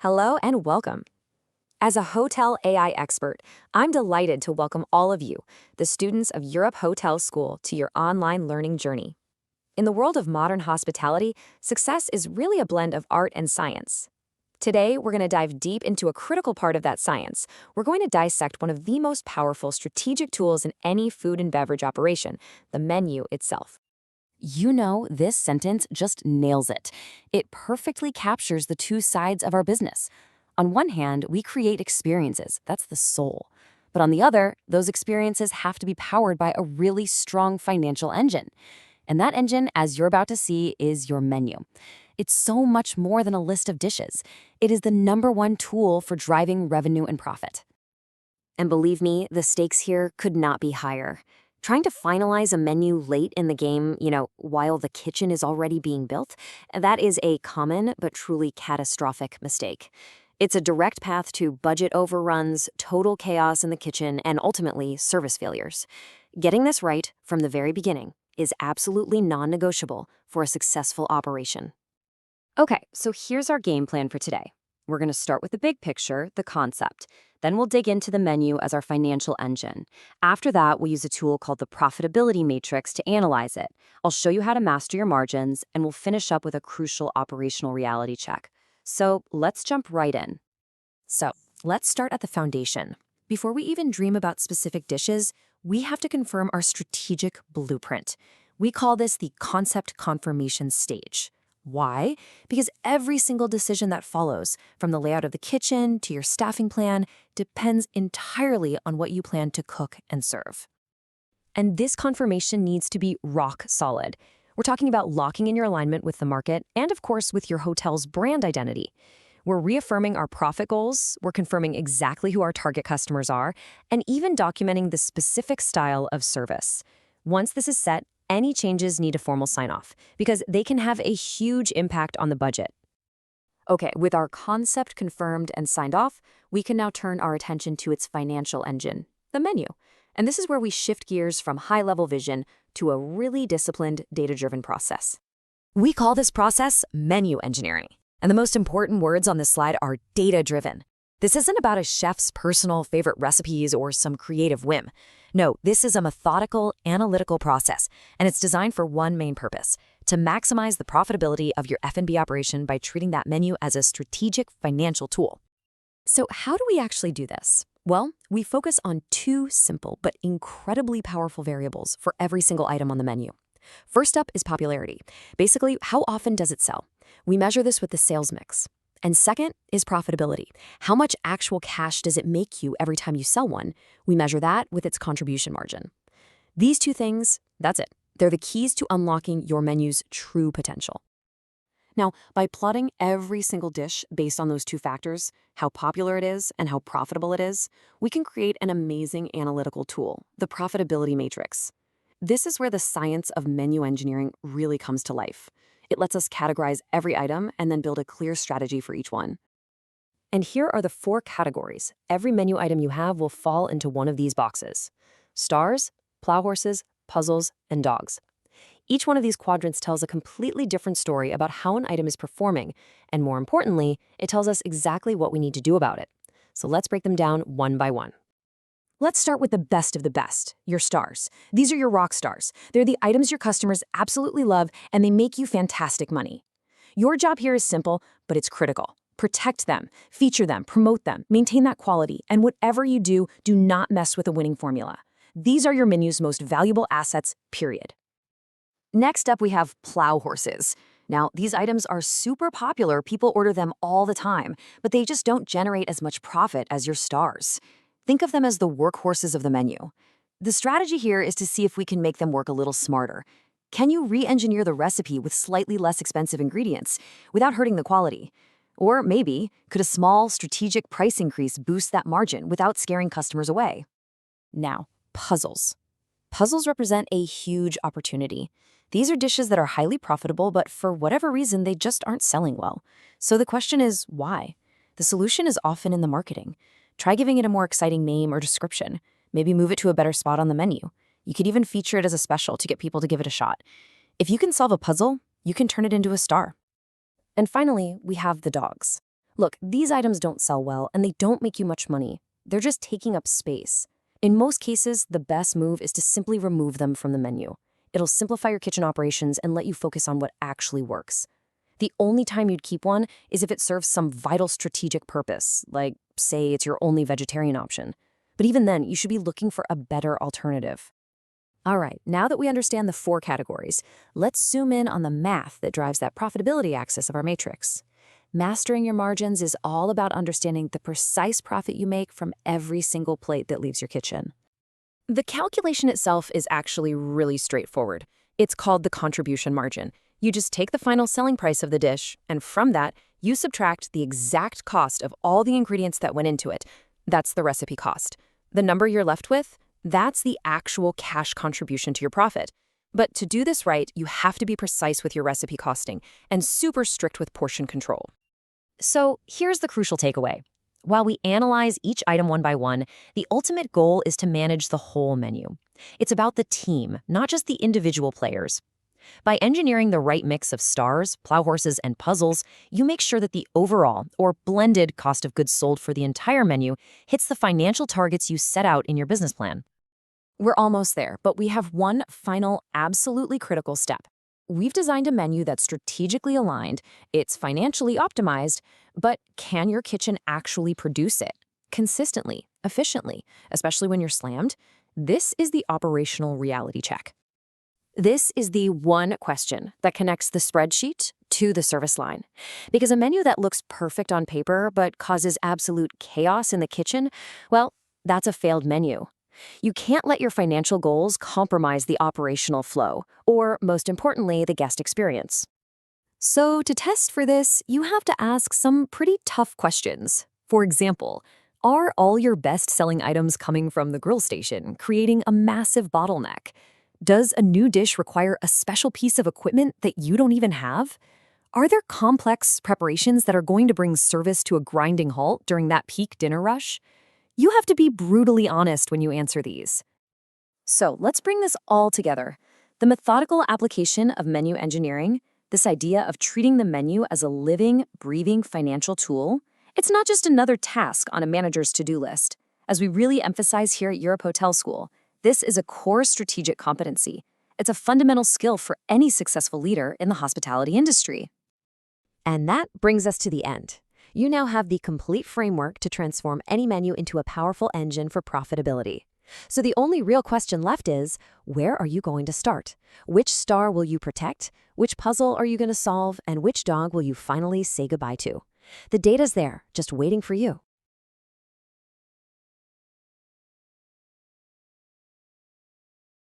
Hello and welcome. As a hotel AI expert, I'm delighted to welcome all of you, the students of Europe Hotel School, to your online learning journey. In the world of modern hospitality, success is really a blend of art and science. Today, we're going to dive deep into a critical part of that science. We're going to dissect one of the most powerful strategic tools in any food and beverage operation, the menu itself. You know, this sentence just nails it. It perfectly captures the two sides of our business. On one hand, we create experiences, that's the soul. But on the other, those experiences have to be powered by a really strong financial engine. And that engine, as you're about to see, is your menu. It's so much more than a list of dishes. It is the #1 tool for driving revenue and profit. And believe me, the stakes here could not be higher. Trying to finalize a menu late in the game, while the kitchen is already being built, that is a common but truly catastrophic mistake. It's a direct path to budget overruns, total chaos in the kitchen, and ultimately service failures. Getting this right from the very beginning is absolutely non-negotiable for a successful operation. Okay, so here's our game plan for today. We're going to start with the big picture, the concept. Then we'll dig into the menu as our financial engine. After that, we'll use a tool called the profitability matrix to analyze it. I'll show you how to master your margins, and we'll finish up with a crucial operational reality check. So let's jump right in. So let's start at the foundation. Before we even dream about specific dishes, we have to confirm our strategic blueprint. We call this the concept confirmation stage. Why? Because every single decision that follows, from the layout of the kitchen to your staffing plan, depends entirely on what you plan to cook and serve. And this confirmation needs to be rock solid. We're talking about locking in your alignment with the market and, of course, with your hotel's brand identity. We're reaffirming our profit goals, we're confirming exactly who our target customers are, and even documenting the specific style of service. Once this is set, any changes need a formal sign-off, because they can have a huge impact on the budget. Okay, with our concept confirmed and signed off, we can now turn our attention to its financial engine, the menu. And this is where we shift gears from high-level vision to a really disciplined, data-driven process. We call this process menu engineering. And the most important words on this slide are data-driven. This isn't about a chef's personal favorite recipes or some creative whim. No, this is a methodical, analytical process, and it's designed for one main purpose: to maximize the profitability of your F&B operation by treating that menu as a strategic financial tool. So how do we actually do this? Well, we focus on two simple but incredibly powerful variables for every single item on the menu. First up is popularity. Basically, how often does it sell? We measure this with the sales mix. And second is profitability. How much actual cash does it make you every time you sell one? We measure that with its contribution margin. These two things, that's it. They're the keys to unlocking your menu's true potential. Now, by plotting every single dish based on those two factors, how popular it is and how profitable it is, we can create an amazing analytical tool, the profitability matrix. This is where the science of menu engineering really comes to life. It lets us categorize every item and then build a clear strategy for each one. And here are the 4 categories. Every menu item you have will fall into one of these boxes: stars, plow horses, puzzles, and dogs. Each one of these quadrants tells a completely different story about how an item is performing, and more importantly, it tells us exactly what we need to do about it. So let's break them down one by one. Let's start with the best of the best, your stars. These are your rock stars. They're the items your customers absolutely love, and they make you fantastic money. Your job here is simple, but it's critical. Protect them, feature them, promote them, maintain that quality, and whatever you do, do not mess with a winning formula. These are your menu's most valuable assets, period. Next up, we have plow horses. Now, these items are super popular. People order them all the time, but they just don't generate as much profit as your stars. Think of them as the workhorses of the menu. The strategy here is to see if we can make them work a little smarter. Can you re-engineer the recipe with slightly less expensive ingredients without hurting the quality? Or maybe, could a small strategic price increase boost that margin without scaring customers away? Now, puzzles. Puzzles represent a huge opportunity. These are dishes that are highly profitable, but for whatever reason, they just aren't selling well. So the question is, why? The solution is often in the marketing. Try giving it a more exciting name or description. Maybe move it to a better spot on the menu. You could even feature it as a special to get people to give it a shot. If you can solve a puzzle, you can turn it into a star. And finally, we have the dogs. Look, these items don't sell well and they don't make you much money. They're just taking up space. In most cases, the best move is to simply remove them from the menu. It'll simplify your kitchen operations and let you focus on what actually works. The only time you'd keep one is if it serves some vital strategic purpose, like, say, it's your only vegetarian option. But even then, you should be looking for a better alternative. All right, now that we understand the 4 categories, let's zoom in on the math that drives that profitability axis of our matrix. Mastering your margins is all about understanding the precise profit you make from every single plate that leaves your kitchen. The calculation itself is actually really straightforward. It's called the contribution margin. You just take the final selling price of the dish, and from that, you subtract the exact cost of all the ingredients that went into it. That's the recipe cost. The number you're left with, that's the actual cash contribution to your profit. But to do this right, you have to be precise with your recipe costing and super strict with portion control. So here's the crucial takeaway. While we analyze each item one by one, the ultimate goal is to manage the whole menu. It's about the team, not just the individual players. By engineering the right mix of stars, plow horses, and puzzles, you make sure that the overall, or blended, cost of goods sold for the entire menu hits the financial targets you set out in your business plan. We're almost there, but we have one final, absolutely critical step. We've designed a menu that's strategically aligned, it's financially optimized, but can your kitchen actually produce it? Consistently, efficiently, especially when you're slammed? This is the operational reality check. This is the one question that connects the spreadsheet to the service line. Because a menu that looks perfect on paper but causes absolute chaos in the kitchen, well, that's a failed menu. You can't let your financial goals compromise the operational flow, or, most importantly, the guest experience. So to test for this, you have to ask some pretty tough questions. For example, are all your best-selling items coming from the grill station, creating a massive bottleneck? Does a new dish require a special piece of equipment that you don't even have? Are there complex preparations that are going to bring service to a grinding halt during that peak dinner rush? You have to be brutally honest when you answer these. So let's bring this all together. The methodical application of menu engineering, this idea of treating the menu as a living, breathing financial tool, it's not just another task on a manager's to-do list. As we really emphasize here at Europe Hotel School, this is a core strategic competency. It's a fundamental skill for any successful leader in the hospitality industry. And that brings us to the end. You now have the complete framework to transform any menu into a powerful engine for profitability. So the only real question left is, where are you going to start? Which star will you protect? Which puzzle are you going to solve? And which dog will you finally say goodbye to? The data's there, just waiting for you.